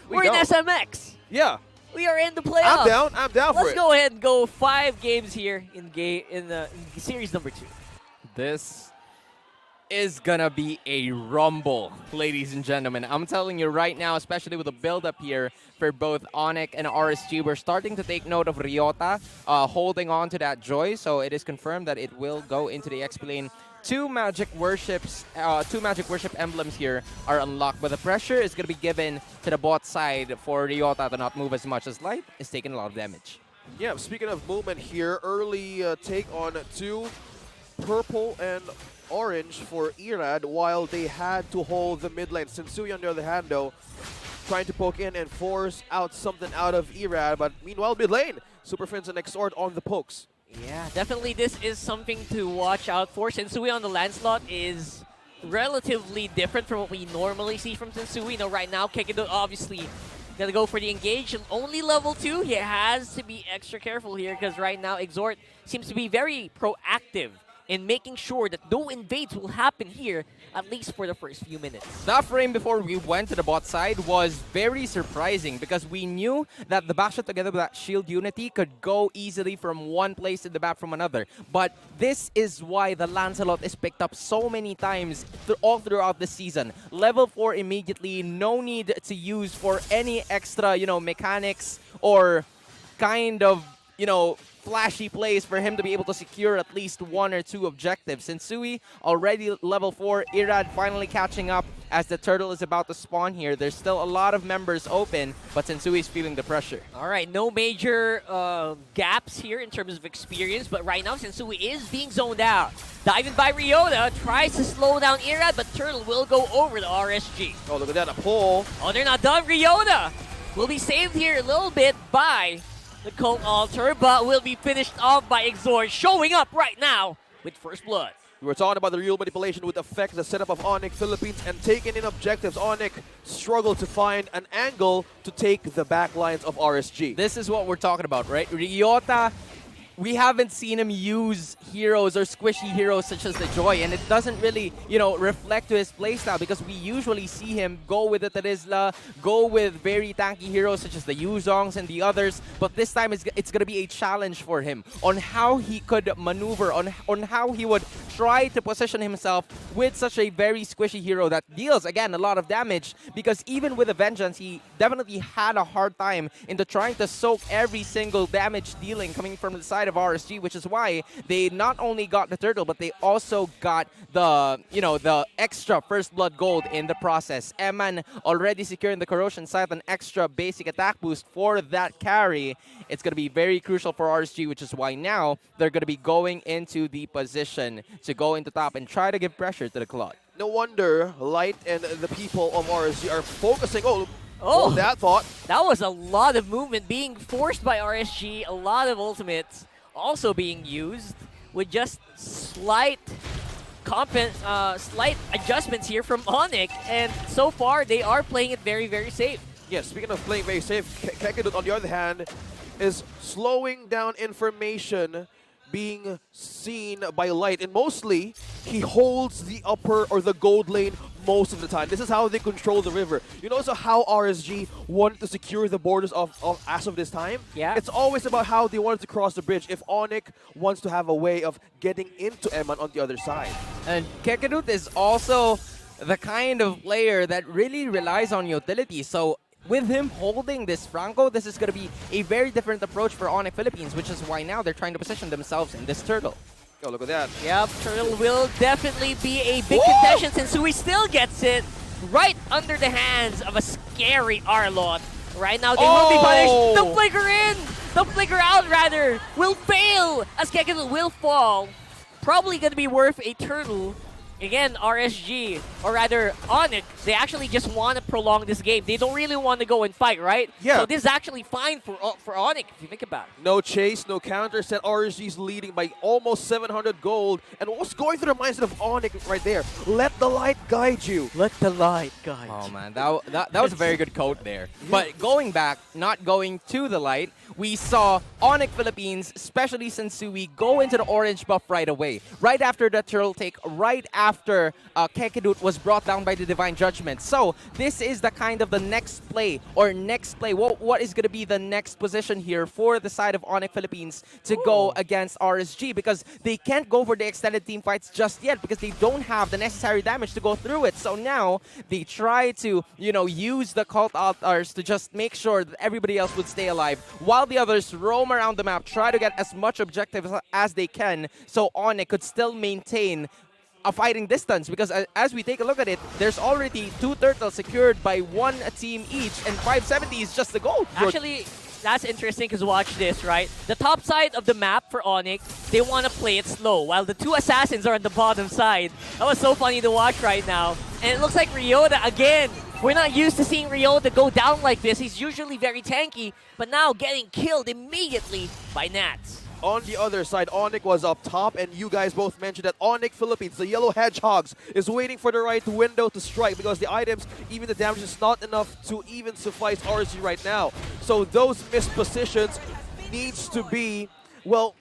We're in SMX. Yeah. We are in the playoffs. I'm down. I'm down for it. Let's go ahead and go 5 games here in series number 2. This is gonna be a rumble, ladies and gentlemen. I'm telling you right now, especially with the build-up here for both ONIC and RSG, we're starting to take note of Ryota holding on to that joy. So it is confirmed that it will go into the XP lane. Two magic worship emblems here are unlocked, but the pressure is gonna be given to the bot side for Ryota to not move as much, as Light is taking a lot of damage. Yeah, speaking of movement here, early take on 2 purple and orange for Irad, while they had to hold the mid lane. Sensui, on the other hand, though, trying to poke in and force out something out of Irad, but meanwhile, mid lane, Super Fins and Exort on the pokes. Yeah, definitely this is something to watch out for. Sensui on the Lancelot is relatively different from what we normally see from Sensui. You know, right now, Kekido obviously gonna go for the engage. Only level 2, he has to be extra careful here because right now Exort seems to be very proactive in making sure that no invades will happen here, at least for the first few minutes. That frame before we went to the bot side was very surprising because we knew that the backshot together with that shield unity could go easily from one place in the map from another. But this is why the Lancelot is picked up so many times all throughout the season. Level 4 immediately, no need to use for any extra, mechanics or kind of, flashy plays for him to be able to secure at least 1 or 2 objectives. Sensui already level 4, Irad finally catching up as the turtle is about to spawn here. There's still a lot of members open, but Sensui is feeling the pressure. All right, no major gaps here in terms of experience, but right now Sensui is being zoned out. Diving by Ryota, tries to slow down Irad, but Turtle will go over the RSG. Oh, look at that, a pull. Oh, they're not done. Ryota will be saved here a little bit by the Cult Altar, but will be finished off by Exort, showing up right now with first blood. We were talking about the real manipulation would affect the setup of ONIC Philippines and taking in objectives. ONIC struggled to find an angle to take the back lines of RSG. This is what we're talking about, right? Ryota, we haven't seen him use heroes or squishy heroes such as the Joy, and it doesn't really, reflect to his playstyle because we usually see him go with the Terizla, go with very tanky heroes such as the Yuzongs and the others, but this time it's going to be a challenge for him on how he could maneuver, on how he would try to position himself with such a very squishy hero that deals, again, a lot of damage, because even with a Vengeance, he definitely had a hard time into trying to soak every single damage dealing coming from the side of RSG, which is why they not only got the turtle, but they also got the, the extra first blood gold in the process. Eman already securing the corrosion site, an extra basic attack boost for that carry. It's going to be very crucial for RSG, which is why now they're going to be going into the position to go into top and try to give pressure to the Claude. No wonder Light and the people of RSG are focusing. Oh, that thought. That was a lot of movement being forced by RSG, a lot of ultimates also being used with just slight adjustments here from ONIC, and so far they are playing it very, very safe. Yeah, speaking of playing very safe, Kekidut, on the other hand, is slowing down information being seen by Light, and mostly he holds the upper or the gold lane most of the time. This is how they control the river. You know, so how RSG wanted to secure the borders of as of this time? Yeah. It's always about how they wanted to cross the bridge. If ONIC wants to have a way of getting into Eman on the other side. And Kekidut is also the kind of player that really relies on utility. So with him holding this Franco, this is going to be a very different approach for ONIC Philippines, which is why now they're trying to position themselves in this turtle. Oh, look at that. Yep, Turtle will definitely be a big contention since Sui still gets it right under the hands of a scary Arlot. Right now, they will be punished. The flicker in! The flicker out, rather, will fail as Kekidut will fall. Probably going to be worth a turtle. Again, RSG, or rather ONIC, they actually just want to prolong this game. They don't really want to go and fight, right? Yeah. So this is actually fine for ONIC, if you think about it. No chase, no counter set. RSG's leading by almost 700 gold. And what's going through the mindset of ONIC right there? Let the light guide you. Let the light guide. Oh man, that was a very good quote there. Yeah. But going back, not going to the light, we saw ONIC Philippines, especially Sensui, go into the orange buff right away. Right after the turtle take, right after Kekedut was brought down by the Divine Judgment. So this is the kind of the next play. What is going to be the next position here for the side of ONIC Philippines to go against RSG, because they can't go for the extended team fights just yet because they don't have the necessary damage to go through it. So now they try to, use the cult altars to just make sure that everybody else would stay alive while the others roam around the map, try to get as much objectives as they can so ONIC could still maintain a fighting distance, because as we take a look at it, there's already 2 turtles secured by 1 team each, and 570 is just the goal. Actually, that's interesting because watch this, right? The top side of the map for ONIC, they want to play it slow, while the 2 assassins are on the bottom side. That was so funny to watch right now. And it looks like Ryota again. We're not used to seeing Ryota go down like this. He's usually very tanky, but now getting killed immediately by Nats. On the other side, ONIC was up top, and you guys both mentioned that ONIC Philippines, the Yellow Hedgehogs, is waiting for the right window to strike because the items, even the damage, is not enough to even suffice RSG right now. So those missed positions needs to be, well,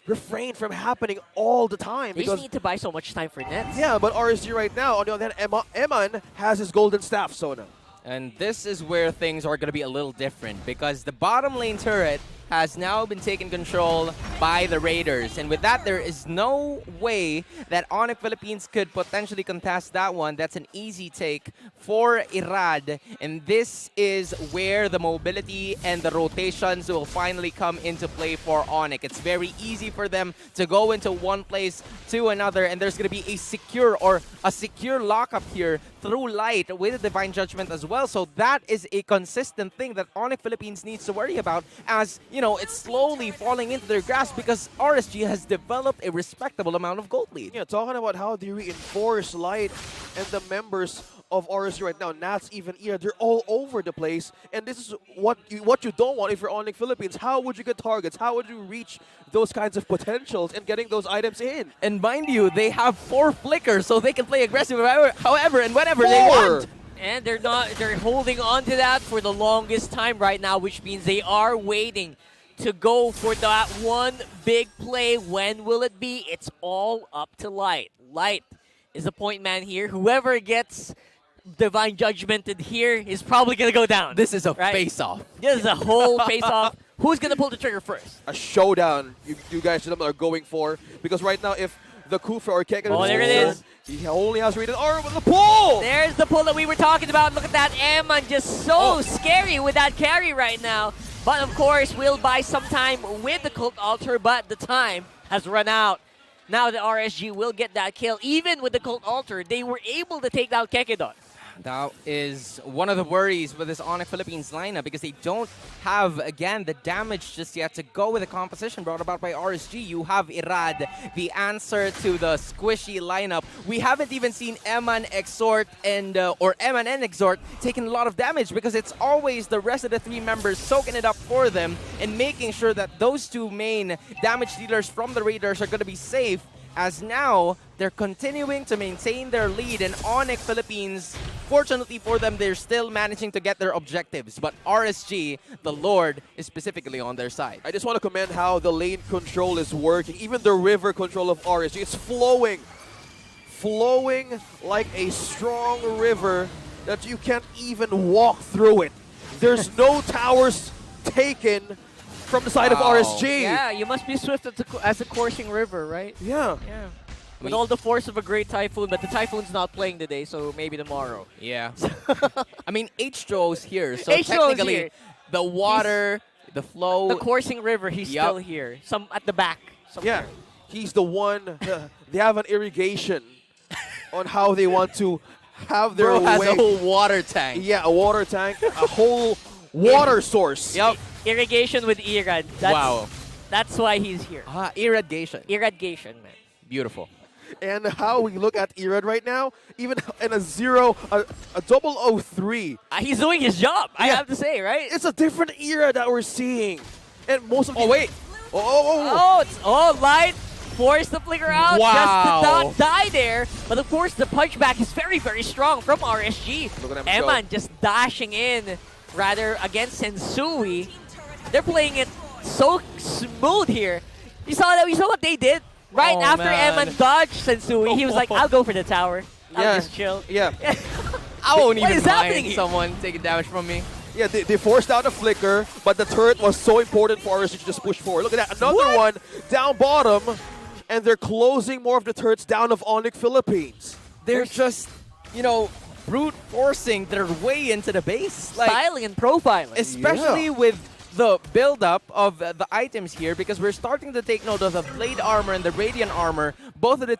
refrained from happening all the time. They just need to buy so much time for Nets. Yeah, but RSG right now, on the other hand, Eman has his golden staff, Sona. And this is where things are going to be a little different, because the bottom lane turret has now been taken control by the Raiders. And with that, there is no way that ONIC Philippines could potentially contest that one. That's an easy take for Irad. And this is where the mobility and the rotations will finally come into play for ONIC. It's very easy for them to go into one place to another, and there's going to be a secure lockup here through Light with the Divine Judgment as well. So that is a consistent thing that ONIC Philippines needs to worry about, as it's slowly falling into their grasp because RSG has developed a respectable amount of gold lead. Yeah, talking about how do you reinforce Light and the members of RSG right now, Nats, even Ira, they're all over the place, and this is what you don't want if you're ONIC Philippines. How would you get targets? How would you reach those kinds of potentials and getting those items in? And mind you, they have 4 flickers, so they can play aggressive however and whenever they want. And they're holding on to that for the longest time right now, which means they are waiting to go for that one big play. When will it be? It's all up to Light. Light is the point man here. Whoever gets Divine Judgmented here is probably going to go down. This is a face-off. This is a whole face-off. Who's going to pull the trigger first? A showdown you guys are going for, because right now if the Kufa or Kekken there it is. He only has rated R with the pull! There's the pull that we were talking about. Look at that Eman, just so scary with that carry right now. But of course, we'll buy some time with the Cult Altar, but the time has run out. Now the RSG will get that kill. Even with the Cult Altar, they were able to take down Kekedon. That is one of the worries with this ONIC Philippines lineup, because they don't have, again, the damage just yet to go with the composition brought about by RSG. You have Irad, the answer to the squishy lineup. We haven't even seen Eman Exhort or Eman and Exhort taking a lot of damage, because it's always the rest of the 3 members soaking it up for them and making sure that those 2 main damage dealers from the Raiders are going to be safe, as now they're continuing to maintain their lead. And ONIC Philippines, fortunately for them, they're still managing to get their objectives. But RSG, the Lord, is specifically on their side. I just want to commend how the lane control is working. Even the river control of RSG, it's flowing like a strong river that you can't even walk through it. There's no towers taken from the side of RSG. Yeah, you must be swift as a coursing river, right? Yeah. Yeah. With all the force of a great typhoon, but the typhoon's not playing today, so maybe tomorrow. Yeah. I mean, H2O's here, so H2O's technically here. the water, the flow. The coursing river, he's still here. Some at the back. Yeah. He's the one. They have an irrigation on how they want to have their Bro has way. a whole water tank. Yeah, a water tank, a whole water source. Yep. Irrigation with Irad. Wow. That's why he's here. Irrigation. Irrigation, man. Beautiful. And how we look at Irad right now, even in a 003. He's doing his job, I have to say, right? It's a different era that we're seeing. And most of Oh, wait. Light forced the flicker out Wow. just to not die there. But of course, the punchback is very, very strong from RSG. Look at him Eman just dashing in, rather, against Sensui. They're playing it so smooth here. You saw what they did? Right Oh, after man. Eman dodged Sensui, he was like, I'll go for the tower. I'll Yeah. just chill. Yeah. I won't What even is happening mind here? someone taking damage from me. Yeah, they forced out a flicker, but the turret was so important for RSG to just push forward. Look at that, another one down bottom, and they're closing more of the turrets down of ONIC Philippines. They're just, brute forcing their way into the base. Like, Styling and profiling. especially with the build-up of the items here, because we're starting to take note of the blade armor and the radiant armor, both of the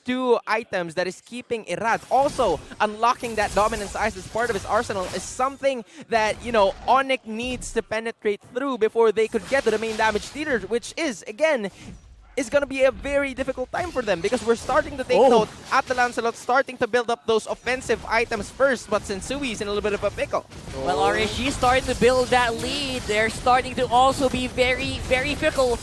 two items that is keeping Irad. Also, unlocking that dominance ice as part of his arsenal is something that, ONIC needs to penetrate through before they could get to the main damage dealer, which is, again, is going to be a very difficult time for them because we're starting to take note at the Lancelot, starting to build up those offensive items first, but Sensui is in a little bit of a pickle. Well, RSG starting to build that lead. They're starting to also be very, very fickle.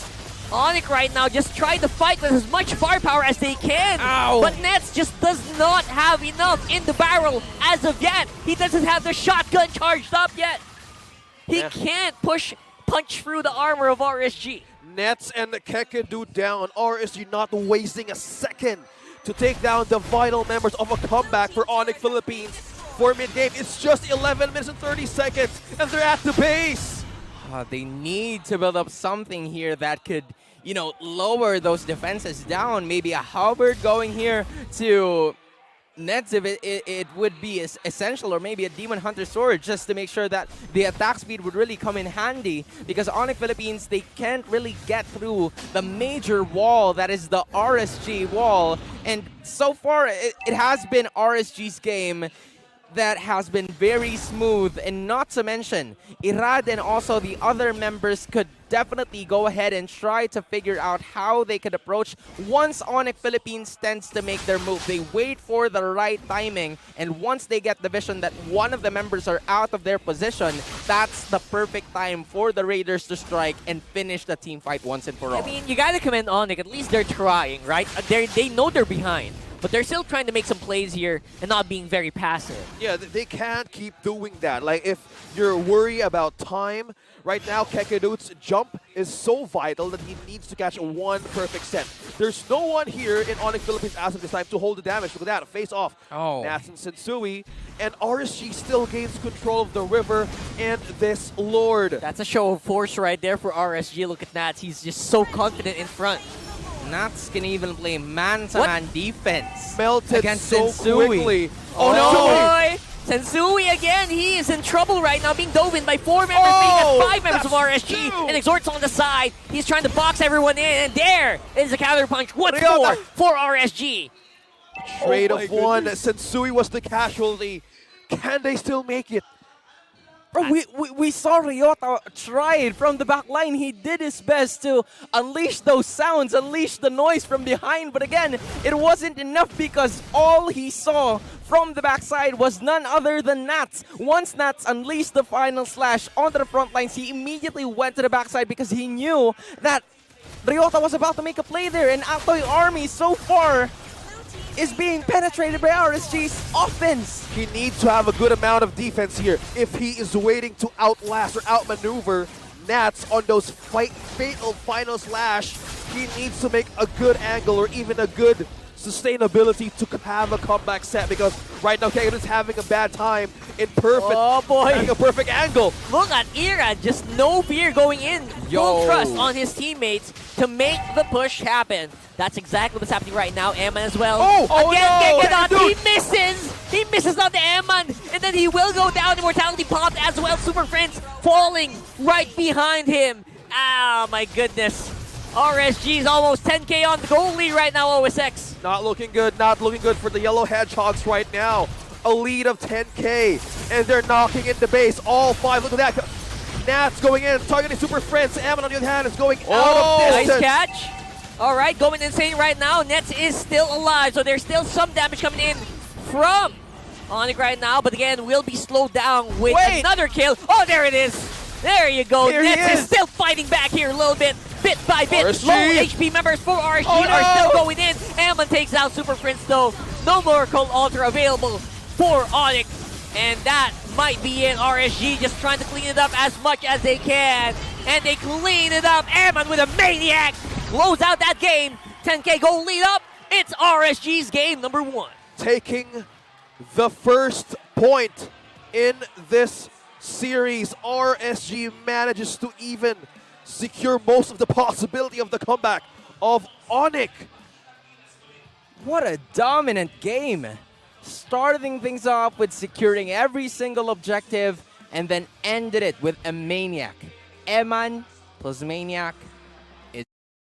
ONIC right now just trying to fight with as much firepower as they can. Ow. But Nets just does not have enough in the barrel as of yet. He doesn't have the shotgun charged up yet. He can't punch through the armor of RSG. Nets and Kekedu down. RSG not wasting a second to take down the vital members of a comeback for ONIC Philippines for mid-game. It's just 11 minutes and 30 seconds, and they're at the base. They need to build up something here that could, lower those defenses down. Maybe a halberd going here to Nets if it would be essential, or maybe a Demon Hunter sword just to make sure that the attack speed would really come in handy, because ONIC Philippines, they can't really get through the major wall that is the RSG wall, and so far it has been RSG's game that has been very smooth, and not to mention Irad and also the other members could definitely go ahead and try to figure out how they could approach once ONIC Philippines tends to make their move. They wait for the right timing, and once they get the vision that one of the members are out of their position, that's the perfect time for the Raiders to strike and finish the team fight once and for all. I mean, you gotta commend ONIC. At least they're trying, right? They know they're behind, but they're still trying to make some plays here and not being very passive. Yeah, they can't keep doing that. Like, if you're worried about time, right now Kekedu's jump is so vital that he needs to catch one perfect set. There's no one here in ONIC Philippines as of this time to hold the damage. Look at that, a face off. Nats and Sensui, and RSG still gains control of the river and this Lord. That's a show of force right there for RSG. Look at Nats. He's just so confident in front. Nats can even play man-to-man defense Melted against so Sensui. quickly. Oh no! Sensui again, he is in trouble right now, being dove in by 4 members, being at 5 members of RSG, and Exhort's on the side. He's trying to box everyone in, and there is a counter punch once more for RSG. Trade of one. Sensui was the casualty. Can they still make it? Bro, we saw Ryota try it from the back line. He did his best to unleash those sounds, unleash the noise from behind. But again, it wasn't enough because all he saw from the backside was none other than Nats. Once Nats unleashed the final slash onto the front lines, he immediately went to the backside because he knew that Ryota was about to make a play there. And Atoy Army so far is being penetrated by RSG's offense. He needs to have a good amount of defense here if he is waiting to outlast or outmaneuver Nats on those fatal final slash. He needs to make a good angle or even a good sustainability to have a comeback set, because right now Kekedu is having a bad time in having a perfect angle. Look at Ira, just no fear going in. Full trust on his teammates to make the push happen. That's exactly what's happening right now. Eman as well. Again, no! He misses! He misses on the Eman, and then he will go down. Immortality popped as well. Super Friends falling right behind him. Ah, my goodness. RSG is almost 10k on the goal lead right now, OSX. Not looking good for the Yellow Hedgehogs right now. A lead of 10k, and they're knocking in the base. All 5, look at that. Nats going in, targeting Super Friends. Eman on the other hand is going out of distance. Nice catch. All right, going insane right now. Nets is still alive, so there's still some damage coming in from ONIC right now. But again, will be slowed down with another kill. Oh, there it is. There you go. Nets is still fighting back here a little bit by bit. RSG. Low HP members for RSG are still going in. Eman takes out Super Prince though. No more Cold Altar available for ONIC. And that might be it. RSG just trying to clean it up as much as they can. And they clean it up. Eman with a maniac close out that game. 10K goal lead up. It's RSG's game number 1. Taking the first point in this series, RSG manages to even secure most of the possibility of the comeback of ONIC. What a dominant game. Starting things off with securing every single objective and then ended it with a Maniac. Eman plus Maniac